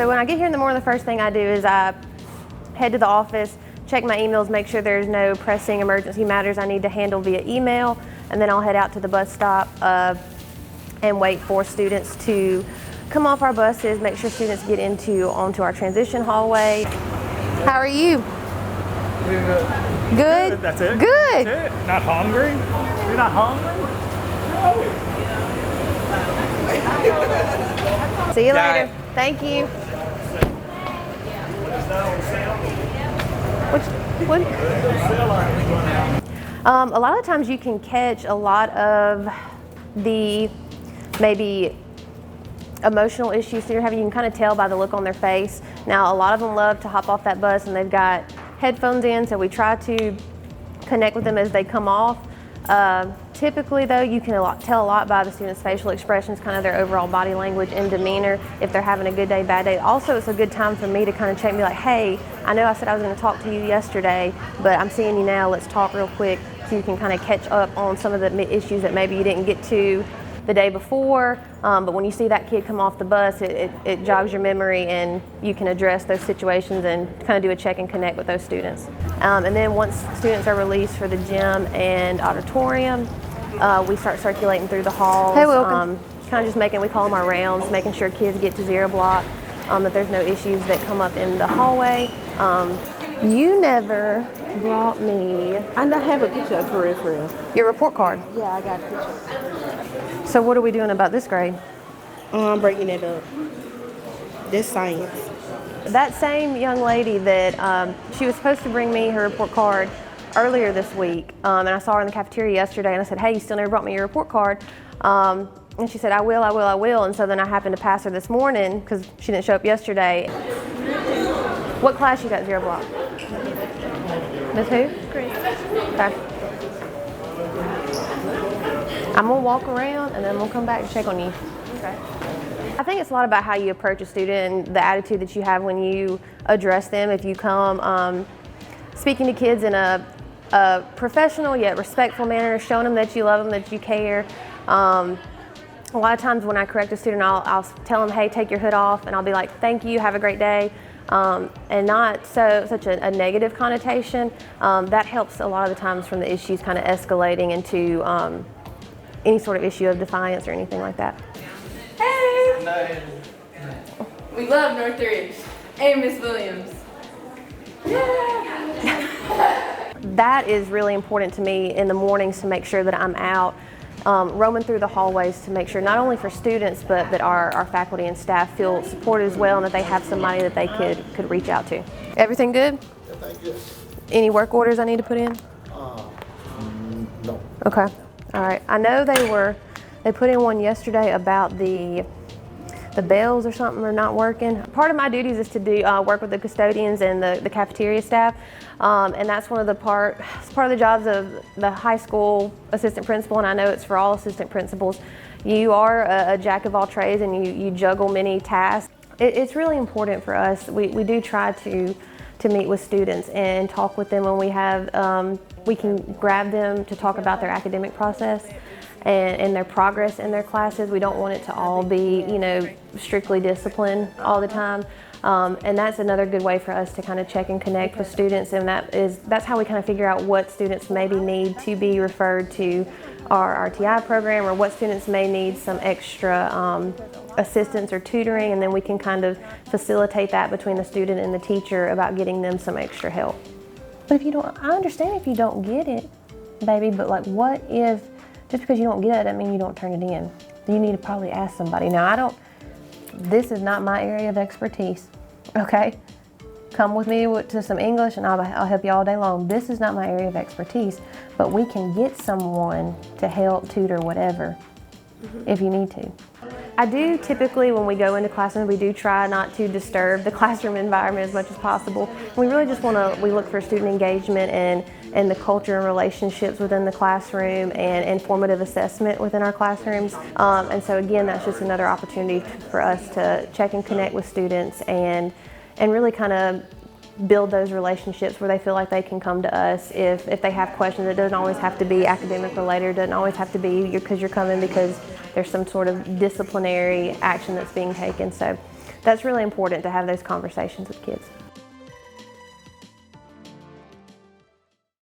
So when I get here in the morning, the first thing I do is I head to the office, check my emails, make sure there's no pressing emergency matters I need to handle via email, and then I'll head out to the bus stop and wait for students to come off our buses, make sure students get onto our transition hallway. How are you? Good? That's it? Good. That's it? Not hungry? You're not hungry? See you later. Thank you. What? A lot of times you can catch a lot of the maybe emotional issues students are having. You can kind of tell by the look on their face. Now, a lot of them love to hop off that bus and they've got headphones in, so we try to connect with them as they come off. Typically though, you can tell a lot by the students' facial expressions, kind of their overall body language and demeanor, if they're having a good day, bad day. Also, it's a good time for me to kind of check and be like, hey, I know I said I was going to talk to you yesterday, but I'm seeing you now, let's talk real quick, so you can kind of catch up on some of the issues that maybe you didn't get to the day before, but when you see that kid come off the bus, it jogs your memory and you can address those situations and kind of do a check and connect with those students. And then once students are released for the gym and auditorium, we start circulating through the halls. Hey, welcome. Kind of just we call them our rounds, making sure kids get to zero block, that there's no issues that come up in the hallway. You never brought me I have a picture of for real. your report card. Yeah, I got a picture. So what are we doing about this grade? I'm breaking it up. This science. That same young lady that she was supposed to bring me her report card earlier this week, and I saw her in the cafeteria yesterday, and I said, hey, you still never brought me your report card? And she said, I will. And so then I happened to pass her this morning because she didn't show up yesterday. What class you got zero block? Miss who? Great. Okay. I'm gonna walk around and then we'll come back and check on you. Okay. I think it's a lot about how you approach a student and the attitude that you have when you address them. If you come speaking to kids in a professional yet respectful manner, showing them that you love them, that you care. A lot of times when I correct a student, I'll tell them, hey, take your hood off, and I'll be like, thank you, have a great day. And not such a negative connotation. That helps a lot of the times from the issues kind of escalating into any sort of issue of defiance or anything like that. Hey! We love Northridge and Miss Williams. That is really important to me in the mornings, to make sure that I'm out roaming through the hallways, to make sure not only for students but that our faculty and staff feel supported as well, and that they have somebody that they could reach out to. Everything good? Everything good. Any work orders I need to put in? No. Okay. All right. I know they put in one yesterday about the bells or something are not working. Part of my duties is to do work with the custodians and the cafeteria staff, and that's it's part of the jobs of the high school assistant principal, and I know it's for all assistant principals. You are a jack of all trades and you juggle many tasks. It's really important for us. We do try to meet with students and talk with them when we can grab them to talk about their academic process and their progress in their classes. We don't want it to all be, strictly discipline all the time. And that's another good way for us to kind of check and connect with students, and that's how we kind of figure out what students maybe need to be referred to our RTI program, or what students may need some extra assistance or tutoring, and then we can kind of facilitate that between the student and the teacher about getting them some extra help. But I understand if you don't get it, baby, but like, what if, just because you don't get it doesn't mean you don't turn it in? You need to probably ask somebody. Now, this is not my area of expertise, okay? Come with me to some English and I'll help you all day long. This is not my area of expertise, but we can get someone to help, tutor, whatever, if you need to. I do typically, when we go into classrooms, we do try not to disturb the classroom environment as much as possible. We really just we look for student engagement and the culture and relationships within the classroom and informative assessment within our classrooms. And so again, that's just another opportunity for us to check and connect with students and really kind of build those relationships where they feel like they can come to us if they have questions. It doesn't always have to be academic related. It doesn't always have to be because you're coming because there's some sort of disciplinary action that's being taken. So That's really important to have those conversations with kids.